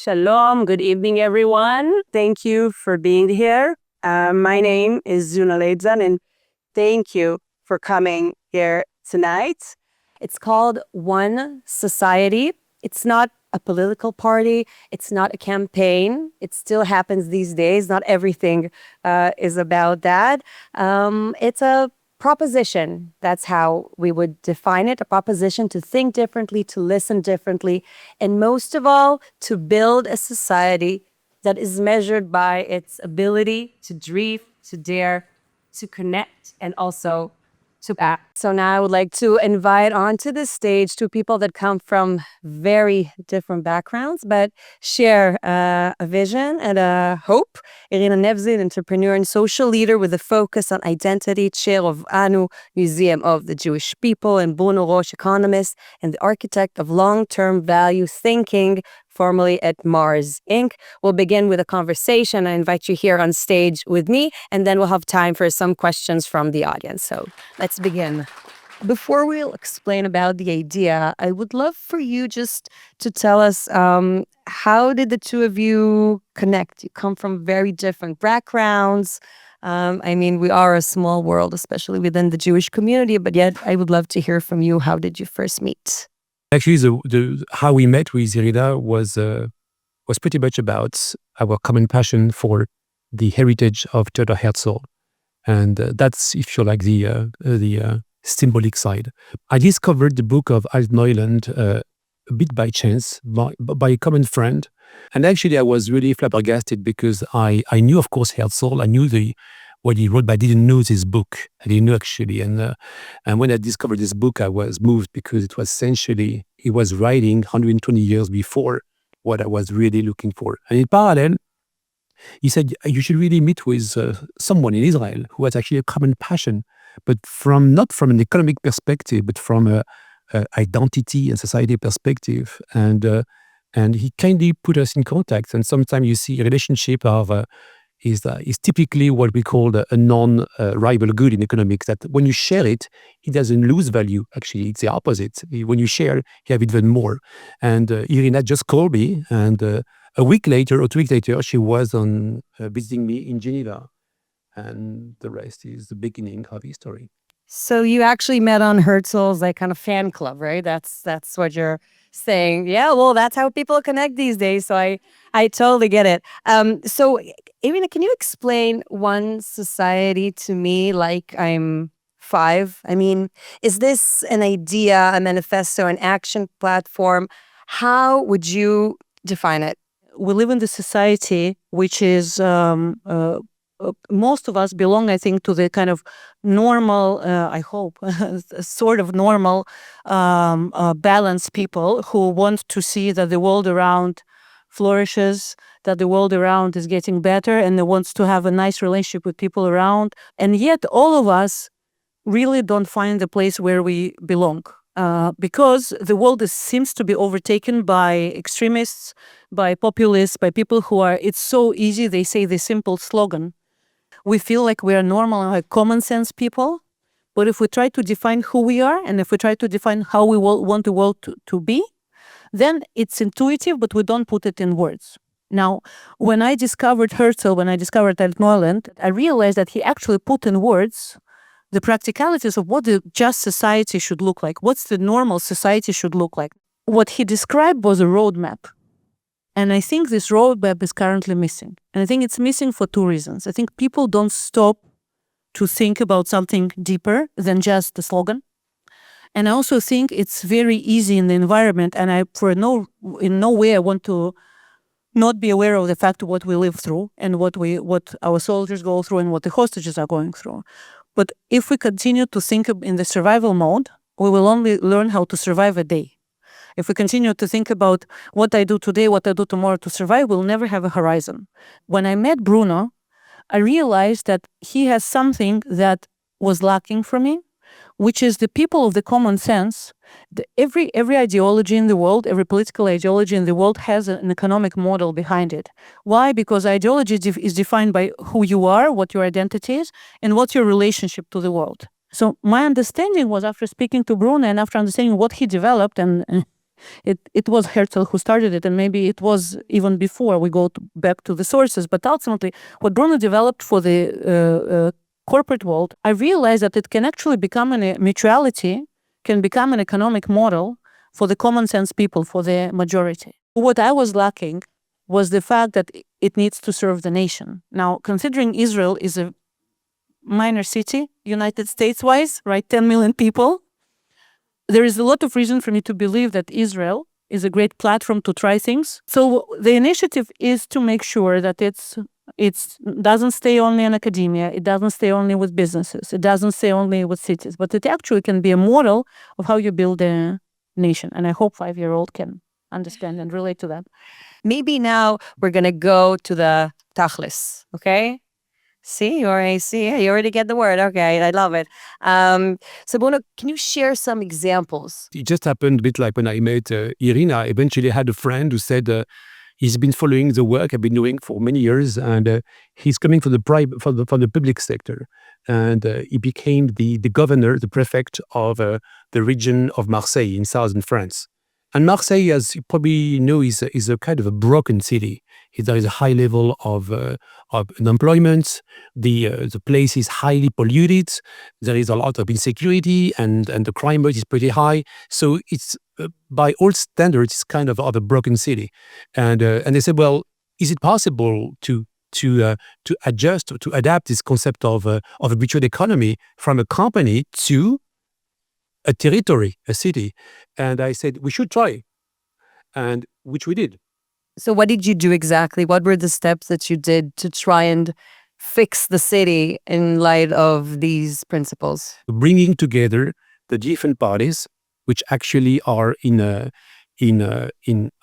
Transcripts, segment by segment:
Shalom, good evening, everyone. Thank you for being here. My name is Zuna Leidzan, and thank you for coming here tonight. It's called One Society. It's not a political party. It's not a campaign. It still happens these days. Not everything is about that. It's a proposition. That's how we would define it. A proposition to think differently, to listen differently, and most of all, to build a society that is measured by its ability to dream, to dare, to connect, and also to act. So now I would like to invite onto the stage two people that come from very different backgrounds, but share a vision and a hope. Irina Nevzin, entrepreneur and social leader with a focus on identity, chair of ANU, Museum of the Jewish People, and Bruno Roche, economist and the architect of long-term value thinking, formerly at Mars Inc. We'll begin with a conversation. I invite you here on stage with me, and then we'll have time for some questions from the audience. So let's begin. Before we'll explain about the idea, I would love for you just to tell us how did the two of you connect? You come from very different backgrounds. We are a small world, especially within the Jewish community, but yet I would love to hear from you. How did you first meet? Actually, the how we met with Irina was pretty much about our common passion for the heritage of Theodor Herzl, and that's, if you like, the symbolic side. I discovered the book of Altneuland a bit by chance by a common friend, and actually I was really flabbergasted because I knew, of course, Herzl. I knew what he wrote, but I didn't know this book. I didn't know actually. And when I discovered this book, I was moved because it was essentially, he was writing 120 years before what I was really looking for. And in parallel, he said, you should really meet with someone in Israel who has actually a common passion, but not from an economic perspective, but from a identity and society perspective. And he kindly put us in contact. And sometimes you see a relationship of is typically what we call a non-rival good in economics, that when you share it, it doesn't lose value. Actually, it's the opposite. When you share, you have even more. And Irina just called me, and a week later or 2 weeks later, she was on visiting me in Geneva. And the rest is the beginning of history. So you actually met on Herzl's kind of fan club, right? That's what you're saying. Yeah, well, that's how people connect these days. So I totally get it. So Irina, can you explain One Society to me like I'm 5? Is this an idea, a manifesto, an action platform? How would you define it? We live in the society which is most of us belong, I think, to the kind of normal, I hope, sort of normal, balanced people who want to see that the world around flourishes, that the world around is getting better, and they wants to have a nice relationship with people around. And yet all of us really don't find the place where we belong. Because the world seems to be overtaken by extremists, by populists, by people who are, it's so easy, they say the simple slogan. We feel like we are normal, like common sense people, but if we try to define who we are, and if we try to define how we want the world to be, then it's intuitive, but we don't put it in words. Now, when I discovered Herzl, when I discovered Altneuland, I realized that he actually put in words the practicalities of what the just society should look like, what's the normal society should look like. What he described was a roadmap. And I think this roadmap is currently missing. And I think it's missing for 2 reasons. I think people don't stop to think about something deeper than just the slogan. And I also think it's very easy in the environment, and in no way I want to not be aware of the fact of what we live through and what our soldiers go through and what the hostages are going through. But if we continue to think in the survival mode, we will only learn how to survive a day. If we continue to think about what I do today, what I do tomorrow to survive, we'll never have a horizon. When I met Bruno, I realized that he has something that was lacking for me, which is the people of the common sense. Every ideology in the world, every political ideology in the world has an economic model behind it. Why? Because ideology is defined by who you are, what your identity is, and what's your relationship to the world. So my understanding was, after speaking to Bruno and after understanding what he developed and It was Herzl who started it, and maybe it was even before. We go back to the sources, but ultimately, what Bruno developed for the corporate world, I realized that it can actually become a mutuality, can become an economic model for the common sense people, for the majority. What I was lacking was the fact that it needs to serve the nation. Now, considering Israel is a minor city, United States-wise, right, 10 million people, there is a lot of reason for me to believe that Israel is a great platform to try things. So the initiative is to make sure that it doesn't stay only in academia, it doesn't stay only with businesses, it doesn't stay only with cities, but it actually can be a model of how you build a nation. And I hope 5-year-old can understand and relate to that. Maybe now we're going to go to the tachlis, okay? See, you already get the word. Okay, I love it. So Bruno, can you share some examples? It just happened a bit like when I met Irina. I eventually had a friend who said he's been following the work I've been doing for many years, and he's coming from the public sector, and he became the governor, the prefect of the region of Marseille in southern France. And Marseille, as you probably know, is a kind of a broken city. There is a high level of unemployment. The place is highly polluted. There is a lot of insecurity, and the crime rate is pretty high. So it's by all standards, it's kind of a broken city. And they said, well, is it possible to adjust, to adapt this concept of a virtual economy from a company to a territory, a city? And I said, we should try, and which we did. So what did you do exactly? What were the steps that you did to try and fix the city in light of these principles? Bringing together the different parties, which actually are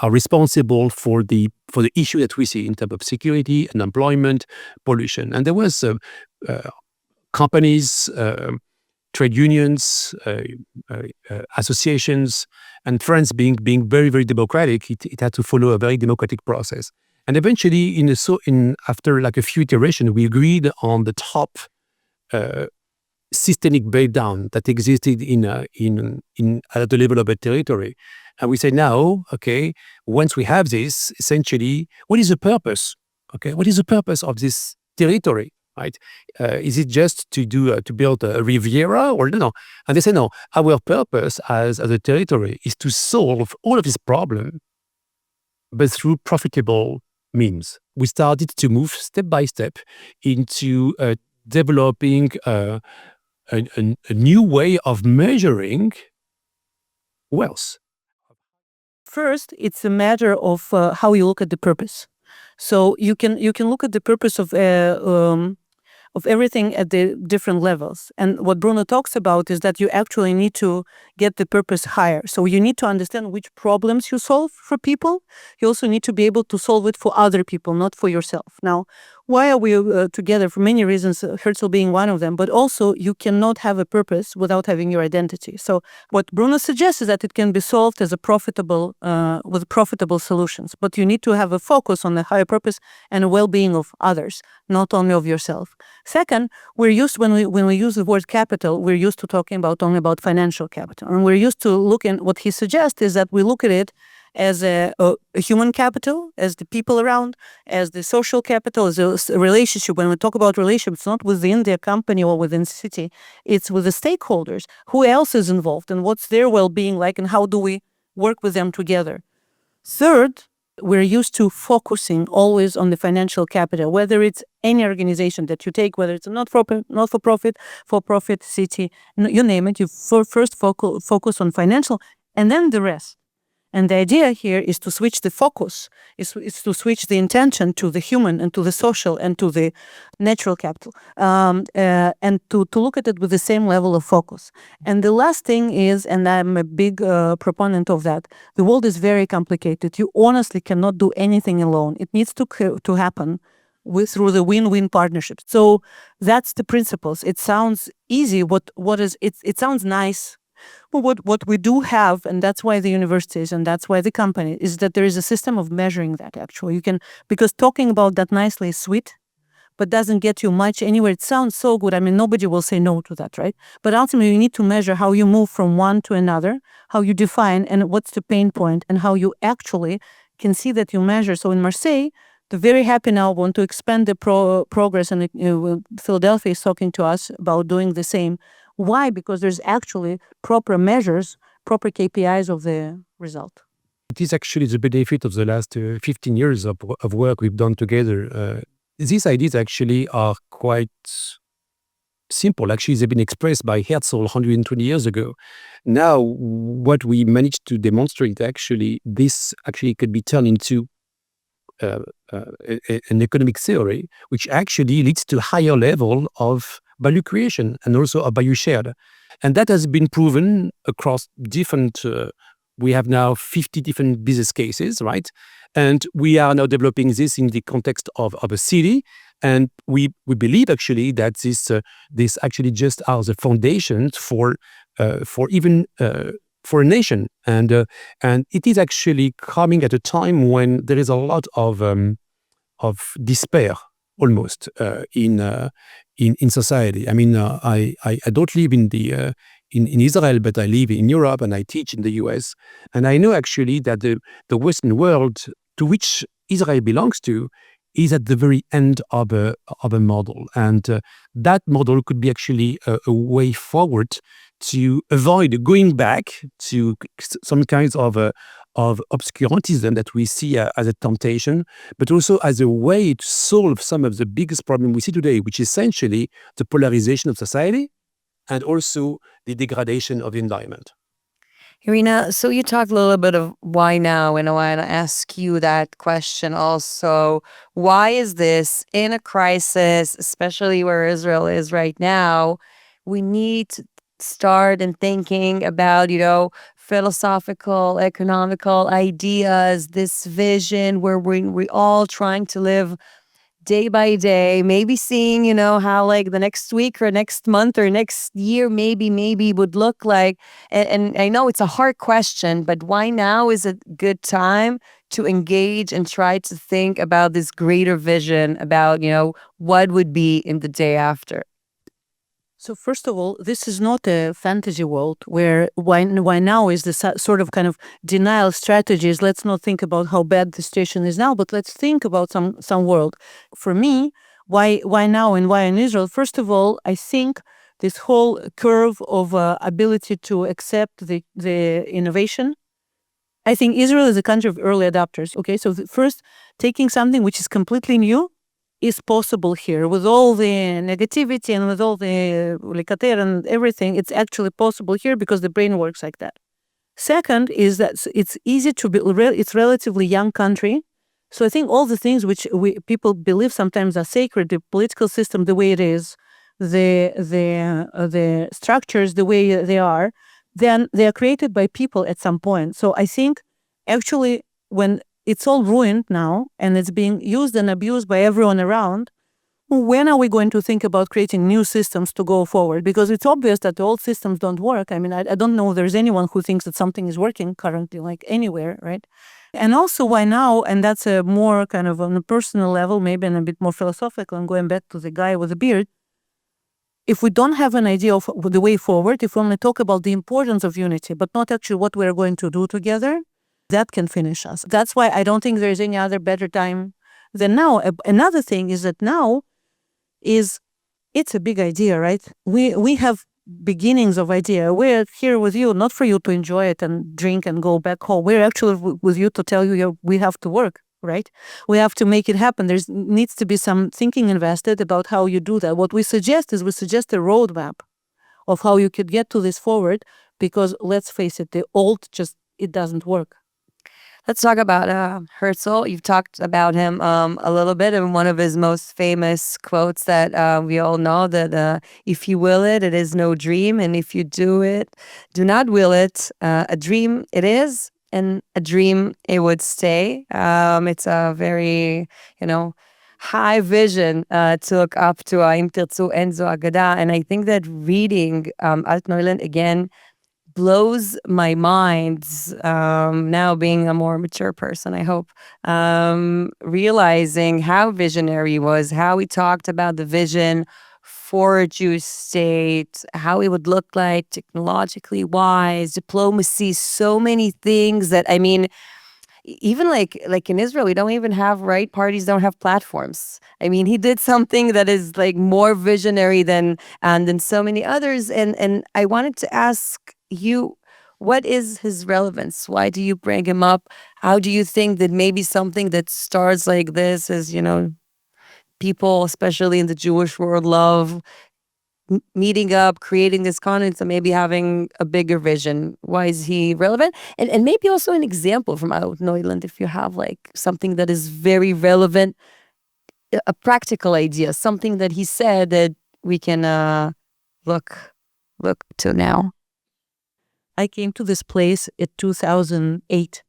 are responsible for the issue that we see in terms of security, unemployment, pollution. And there was companies, trade unions, associations, and France being very, very democratic, it had to follow a very democratic process. And eventually, after like a few iterations, we agreed on the top systemic breakdown that existed at the level of a territory. And we say now, okay, once we have this, essentially, what is the purpose? Okay, what is the purpose of this territory? Right? Is it just to build a Riviera or no? And they say, no, our purpose as a territory is to solve all of these problems, but through profitable means. We started to move step by step into developing a new way of measuring wealth. First, it's a matter of how you look at the purpose. So you can look at the purpose of everything at the different levels. And what Bruno talks about is that you actually need to get the purpose higher. So you need to understand which problems you solve for people. You also need to be able to solve it for other people, not for yourself. Now, why are we together? For many reasons, Herzl being one of them, but also you cannot have a purpose without having your identity. So what Bruno suggests is that it can be solved as a with profitable solutions, but you need to have a focus on the higher purpose and the well-being of others, not only of yourself. Second, when we use the word capital, we're used to talking only about financial capital, and we're used to looking. What he suggests is that we look at it as a human capital, as the people around, as the social capital, as a relationship. When we talk about relationships, it's not within the company or within the city, it's with the stakeholders. Who else is involved and what's their well-being like, and how do we work with them together? Third, we're used to focusing always on the financial capital, whether it's any organization that you take, whether it's a not-for-profit, for-profit, city, you name it, you first focus on financial and then the rest. And the idea here is to switch the focus, is to switch the intention to the human and to the social and to the natural capital, and to look at it with the same level of focus. And the last thing is, and I'm a big proponent of that, the world is very complicated. You honestly cannot do anything alone. It needs to happen through the win-win partnership. So that's the principles. It sounds easy. It sounds nice. But what we do have, and that's why the universities and that's why the company, is that there is a system of measuring that actually. Because talking about that nicely is sweet, but doesn't get you much anywhere. It sounds so good. I mean, nobody will say no to that, right? But ultimately, you need to measure how you move from one to another, how you define, and what's the pain point, and how you actually can see that you measure. So in Marseille, they're very happy now, want to expand the progress, and Philadelphia is talking to us about doing the same. Why? Because there's actually proper measures, proper KPIs of the result. It is actually the benefit of the last 15 years of work we've done together. These ideas actually are quite simple. Actually, they've been expressed by Herzl 120 years ago. Now, what we managed to demonstrate, actually, this actually could be turned into an economic theory, which actually leads to a higher level of value creation and also of value shared. And that has been proven across different, we have now 50 different business cases, right? And we are now developing this in the context of a city. And we believe actually that this actually just are the foundations for even for a nation, and it is actually coming at a time when there is a lot of despair almost in society. I mean, I don't live in in Israel, but I live in Europe and I teach in the US, and I know actually that the Western world to which Israel belongs to is at the very end of a model, and that model could be actually a way forward to avoid going back to some kinds of obscurantism that we see as a temptation, but also as a way to solve some of the biggest problems we see today, which is essentially the polarization of society and also the degradation of the environment. Irina, so you talked a little bit of why now, and I want to ask you that question also. Why is this in a crisis, especially where Israel is right now? We need to start in thinking about, philosophical, economical ideas, this vision where we all trying to live day by day, maybe seeing, how like the next week or next month or next year maybe would look like. And I know it's a hard question, but why now is a good time to engage and try to think about this greater vision about, what would be in the day after? So first of all, this is not a fantasy world where why now is the sort of kind of denial strategies. Let's not think about how bad the situation is now, but let's think about some world. For me, why now and why in Israel? First of all, I think this whole curve of ability to accept the innovation. I think Israel is a country of early adopters. Okay, so first taking something which is completely new is possible here with all the negativity and with all the likater and everything. It's actually possible here because the brain works like that. Second is that it's easy to be. It's relatively young country, so I think all the things which people believe sometimes are sacred, the political system the way it is, the structures the way they are, then they are created by people at some point. So I think actually when it's all ruined now and it's being used and abused by everyone around, when are we going to think about creating new systems to go forward? Because it's obvious that the old systems don't work. I mean, I don't know if there's anyone who thinks that something is working currently, like anywhere, right? And also why now, and that's a more kind of on a personal level, maybe and a bit more philosophical, and going back to the guy with the beard, if we don't have an idea of the way forward, if we only talk about the importance of unity, but not actually what we're going to do together, that can finish us. That's why I don't think there's any other better time than now. Another thing is that now it's a big idea, right? We have beginnings of idea. We're here with you, not for you to enjoy it and drink and go back home. We're actually with you to tell you we have to work, right? We have to make it happen. There needs to be some thinking invested about how you do that. What we suggest is a roadmap of how you could get to this forward, because let's face it, the old it doesn't work. Let's talk about Herzl. You've talked about him a little bit, and one of his most famous quotes that we all know, that if you will it, it is no dream, and if you do not will it, a dream it is, and a dream it would stay. It's a very, high vision to look up to. Im tirtzu enzo agada, and I think that reading Altneuland again blows my mind, now being a more mature person, I hope, realizing how visionary he was, how he talked about the vision for a Jewish state, how it would look like technologically wise, diplomacy, so many things that, I mean, even like in Israel, we don't even have, right? Parties don't have platforms. I mean, he did something that is like more visionary than so many others. And I wanted to ask you, what is his relevance? Why do you bring him up? How do you think that maybe something that starts like this is, people, especially in the Jewish world, love meeting up, creating this content, and maybe having a bigger vision? Why is he relevant? And maybe also an example from Altneuland, if you have like something that is very relevant, a practical idea, something that he said that we can look to now. I came to this place in 2008,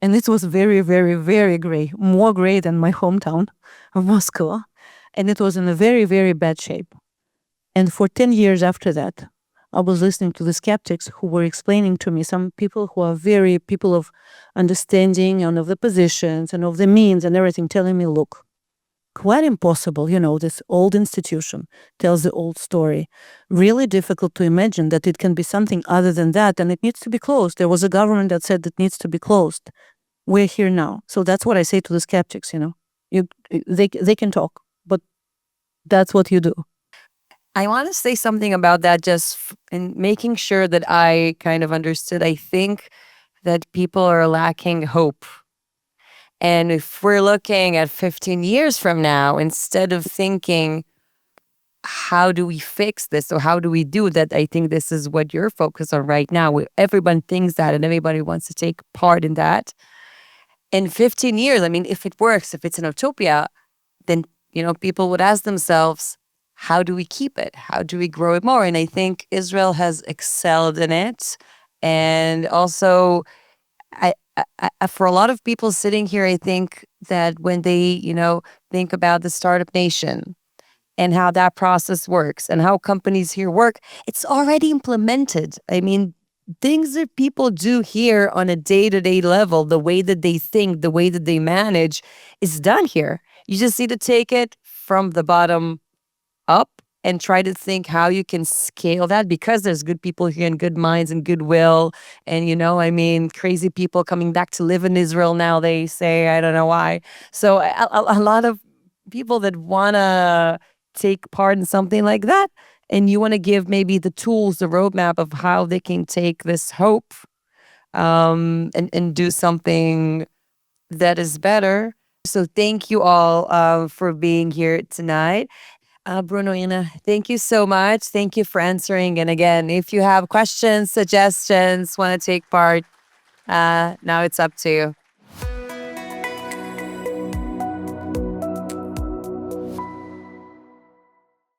and it was very, very, very gray, more gray than my hometown of Moscow. And it was in a very, very bad shape. And for 10 years after that, I was listening to the skeptics who were explaining to me, some people who are very people of understanding and of the positions and of the means and everything, telling me, look, quite impossible, this old institution tells the old story. Really difficult to imagine that it can be something other than that, and it needs to be closed. There was a government that said it needs to be closed. We're here now. So that's what I say to the skeptics, they can talk, but that's what you do. I want to say something about that, just in making sure that I kind of understood. I think that people are lacking hope. And if we're looking at 15 years from now, instead of thinking, how do we fix this or how do we do that? I think this is what you're focused on right now. Everyone thinks that and everybody wants to take part in that. In 15 years, I mean, if it works, if it's an utopia, then, people would ask themselves, how do we keep it? How do we grow it more? And I think Israel has excelled in it. And also, for a lot of people sitting here, I think that when they, think about the startup nation and how that process works and how companies here work, it's already implemented. I mean, things that people do here on a day-to-day level, the way that they think, the way that they manage, is done here. You just need to take it from the bottom up and try to think how you can scale that, because there's good people here and good minds and goodwill. And, crazy people coming back to live in Israel now, they say, I don't know why. So a lot of people that want to take part in something like that, and you want to give maybe the tools, the roadmap of how they can take this hope and do something that is better. So thank you all for being here tonight. Bruno, Ina, thank you so much. Thank you for answering. And again, if you have questions, suggestions, want to take part, now it's up to you.